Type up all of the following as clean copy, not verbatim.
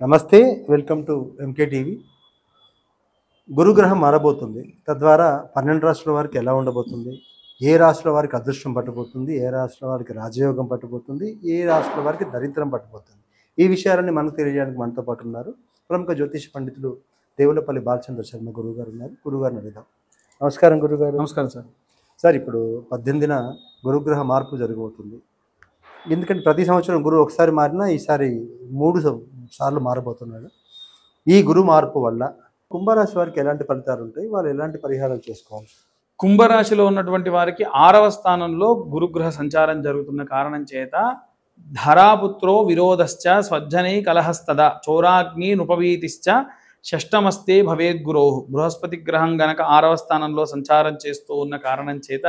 నమస్తే, welcome to MK TV. గురుగ్రహం మారబోతుంది. తద్వారా 12 రాష్ట్రాల వారికి ఎలా ఉండబోతుంది, ఏ రాష్ట్రాల వారికి అదృష్టం పట్టబోతుంది, ఏ రాష్ట్రాల వారికి రాజయోగం పట్టబోతుంది, ఏ రాష్ట్రాల వారికి దరిద్రం పట్టబోతుంది, ఈ విషయాలన్నీ మనకు తెలియజేయడానికి మనతో పాటు ఉన్నారు ప్రముఖ జ్యోతిష పండితులు దేవులపల్లి బాలచంద్ర శర్మ గురువుగారు ఉన్నారు. గురువుగారిని అడుగుదాం. నమస్కారం గురుగారు. నమస్కారం సార్. సార్, ఇప్పుడు 18న గురుగ్రహ మార్పు జరగబోతుంది. ఎందుకంటే ప్రతి సంవత్సరం గురువు ఒకసారి మారినా ఈసారి 3 సార్లు మారబోతున్నాడు. ఈ గురు మార్పు వల్ల కుంభరాశి వారికి ఎలాంటి ఫలితాలు ఉంటాయి, వాళ్ళు ఎలాంటి పరిహారాలు చేసుకోవాలి? కుంభరాశిలో ఉన్నటువంటి వారికి 6వ స్థానంలో గురుగ్రహ సంచారం జరుగుతున్న కారణం చేత ధరాపుత్రో విరోధశ్చ స్వజ్జనై కలహస్తద చోరాగ్ని నృపవీతిశ్చ షష్టమస్తే భవేద్గురో. బృహస్పతి గ్రహం గనక 6వ స్థానంలో సంచారం చేస్తూ ఉన్న కారణం చేత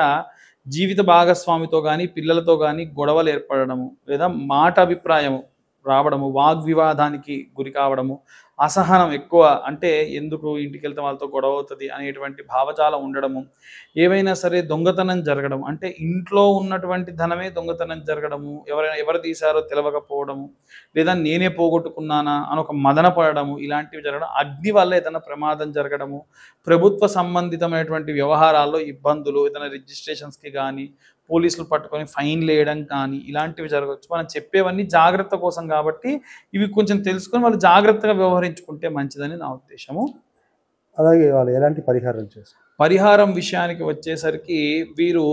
జీవిత భాగస్వామితో కానీ పిల్లలతో కానీ గొడవలు ఏర్పడము, లేదా మాట అభిప్రాయము రావడము, వాగ్వివాదానికి గురి కావడము, అసహనం ఎక్కువ, అంటే ఎందుకు ఇంటికి వెళ్తే వాళ్ళతో గొడవ అవుతుంది అనేటువంటి భావజాలం ఉండడము, ఏవైనా సరే దొంగతనం జరగడం, అంటే ఇంట్లో ఉన్నటువంటి ధనమే దొంగతనం జరగడము, ఎవరు తీశారో తెలవకపోవడము, లేదా నేనే పోగొట్టుకున్నానా అని ఒక మదన పడడము, ఇలాంటివి జరగడం, అగ్ని వల్ల ఏదైనా ప్రమాదం జరగడము, ప్రభుత్వ సంబంధితమైనటువంటి వ్యవహారాల్లో ఇబ్బందులు, ఏదైనా రిజిస్ట్రేషన్స్కి కానీ పోలీసులు పట్టుకొని ఫైన్లు వేయడం కానీ ఇలాంటివి జరగవచ్చు. మనం చెప్పేవన్నీ జాగ్రత్త కోసం కాబట్టి ఇవి కొంచెం తెలుసుకొని వాళ్ళు జాగ్రత్తగా వ్యవహరించుకుంటే మంచిదని నా ఉద్దేశము. అలాగే వాళ్ళు ఎలాంటి పరిహారాలు చేస్తారు? పరిహారం విషయానికి వచ్చేసరికి వీరు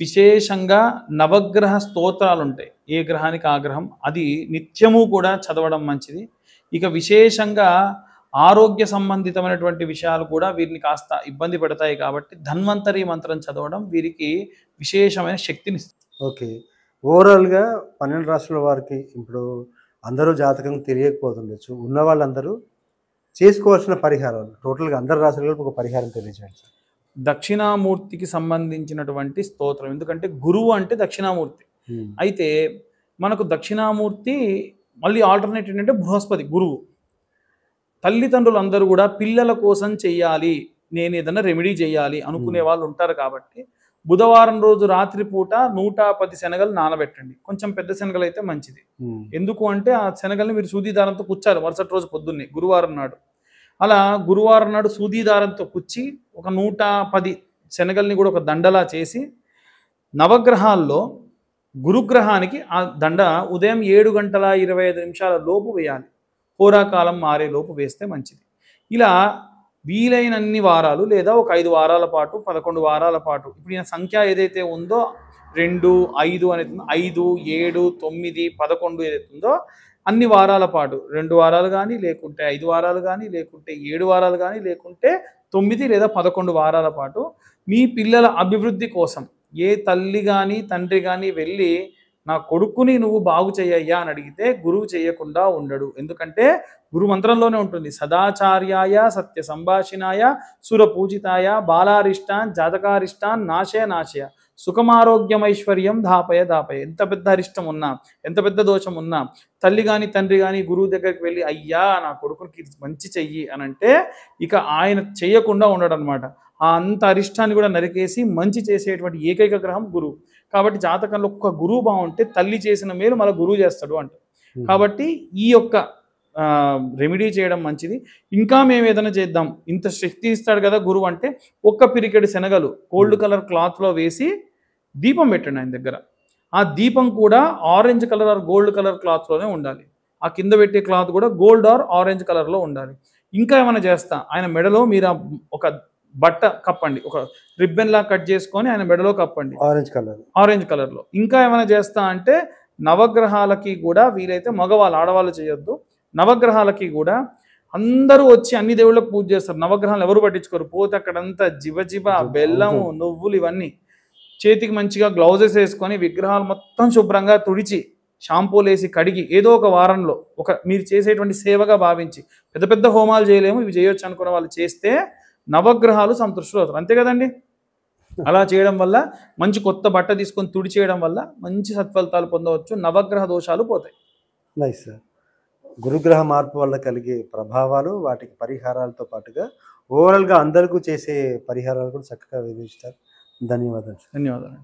విశేషంగా నవగ్రహ స్తోత్రాలు ఉంటాయి, ఏ గ్రహానికి ఆ గ్రహం, అది నిత్యము కూడా చదవడం మంచిది. ఇక విశేషంగా ఆరోగ్య సంబంధితమైనటువంటి విషయాలు కూడా వీరిని కాస్త ఇబ్బంది పెడతాయి కాబట్టి ధన్వంతరి మంత్రం చదవడం వీరికి విశేషమైన శక్తిని ఇస్తుంది. ఓకే, ఓవరాల్గా 12 రాష్ట్రాల వారికి ఇప్పుడు అందరూ జాతకం తెలియకపోతుండొచ్చు, ఉన్న వాళ్ళందరూ చేసుకోవాల్సిన పరిహారాలు టోటల్గా అందరు రాష్ట్రాలకు ఒక పరిహారం తెలియజేయండి సార్. దక్షిణామూర్తికి సంబంధించినటువంటి స్తోత్రం, ఎందుకంటే గురువు అంటే దక్షిణామూర్తి. అయితే మనకు దక్షిణామూర్తి మళ్ళీ ఆల్టర్నేట్ ఏంటంటే బృహస్పతి గురువు. తల్లిదండ్రులు అందరూ కూడా పిల్లల కోసం చెయ్యాలి, నేను ఏదైనా రెమెడీ చేయాలి అనుకునే వాళ్ళు ఉంటారు కాబట్టి బుధవారం రోజు రాత్రిపూట 110 శనగలు నానబెట్టండి. కొంచెం పెద్ద శనగలు అయితే మంచిది. ఎందుకు అంటే ఆ శనగల్ని మీరు సూదీదారంతో కుచ్చాలి మరుసటి రోజు పొద్దున్నే గురువారం నాడు. అలా గురువారం నాడు సూదీదారంతో కుచ్చి ఒక 110 శనగల్ని కూడా ఒక దండలా చేసి నవగ్రహాల్లో గురుగ్రహానికి ఆ దండ ఉదయం 7:25 లోపు వేయాలి. హోరాకాలం మారే లోపు వేస్తే మంచిది. ఇలా వీలైనన్ని వారాలు లేదా ఒక 5 వారాల పాటు 11 వారాల పాటు, ఇప్పుడు ఈయన సంఖ్య ఏదైతే ఉందో 2, 5 అనేది 5, 7, 9, 11 ఏదైతే ఉందో అన్ని వారాల పాటు 2 వారాలు కానీ లేకుంటే 5 వారాలు కానీ లేకుంటే 7 వారాలు కానీ లేకుంటే 9 లేదా 11 వారాల పాటు మీ పిల్లల అభివృద్ధి కోసం ఏ తల్లి కానీ తండ్రి కానీ వెళ్ళి నా కొడుకుని నువ్వు బాగు చేయయ్యా అని అడిగితే గురువు చేయకుండా ఉండడు. ఎందుకంటే గురు మంత్రంలోనే ఉంటుంది, సదాచార్యాయ సత్య సంభాషిణాయ సురపూజితాయ బాలారిష్టాన్ జాతకారిష్టాన్ నాశయ నాశయ సుఖమారోగ్యమైశ్వర్యం దాపయ దాపయ. ఎంత పెద్ద అరిష్టం ఉన్నా, ఎంత పెద్ద దోషం ఉన్నా తల్లి కానీ తండ్రి కానీ గురువు దగ్గరికి వెళ్ళి అయ్యా నా కొడుకునికి మంచి చెయ్యి అని అంటే ఇక ఆయన చేయకుండా ఉండడు అనమాట. ఆ అంత అరిష్టాన్ని కూడా నరికేసి మంచి చేసేటువంటి ఏకైక గ్రహం గురువు. కాబట్టి జాతకంలో ఒక్క గురువు బాగుంటే తల్లి చేసిన మేలు మళ్ళీ గురువు చేస్తాడు అంట. కాబట్టి ఈ యొక్క రెమెడీ చేయడం మంచిది. ఇంకా మేము ఏదైనా చేద్దాం, ఇంత శక్తి ఇస్తాడు కదా గురువు అంటే ఒక్క పిరికెడు శనగలు గోల్డ్ కలర్ క్లాత్లో వేసి దీపం పెట్టండి ఆయన దగ్గర. ఆ దీపం కూడా orange colour or gold colour క్లాత్లోనే ఉండాలి. ఆ కింద పెట్టే క్లాత్ కూడా గోల్డ్ ఆర్ ఆరెంజ్ కలర్లో ఉండాలి. ఇంకా ఏమైనా చేస్తా, ఆయన మెడలో మీరు ఒక బట్ట కప్పండి, ఒక రిబ్బన్ లా కట్ చేసుకొని ఆయన మెడలో కప్పండి ఆరెంజ్ కలర్లో. ఇంకా ఏమైనా చేస్తా అంటే నవగ్రహాలకి కూడా వీలైతే మగవాళ్ళు ఆడవాళ్ళు చేయొద్దు, నవగ్రహాలకి కూడా అందరూ వచ్చి అన్ని దేవుళ్ళకు పూజ చేస్తారు. నవగ్రహాలు ఎవరు పట్టించుకోరు. పోతే అక్కడంతా జిబ బెల్లము నువ్వులు ఇవన్నీ చేతికి మంచిగా గ్లౌజెస్ వేసుకొని విగ్రహాలు మొత్తం శుభ్రంగా తుడిచి షాంపూలు వేసి కడిగి ఏదో ఒక వారంలో ఒక మీరు చేసేటువంటి సేవగా భావించి, పెద్ద పెద్ద హోమాలు చేయలేము ఇవి చేయొచ్చు అనుకున్న వాళ్ళు చేస్తే నవగ్రహాలు సంతృష్టులు అవుతారు. అంతే కదండి. అలా చేయడం వల్ల మంచి కొత్త బట్ట తీసుకొని తుడి చేయడం వల్ల మంచి సత్ఫలితాలు పొందవచ్చు, నవగ్రహ దోషాలు పోతాయి. Nice sir. గురుగ్రహ మార్పు వల్ల కలిగే ప్రభావాలు, వాటికి పరిహారాలతో పాటుగా ఓవరాల్గా అందరికీ చేసే పరిహారాలు కూడా చక్కగా వివరిస్తారు. ధన్యవాదాలు. ధన్యవాదాలు.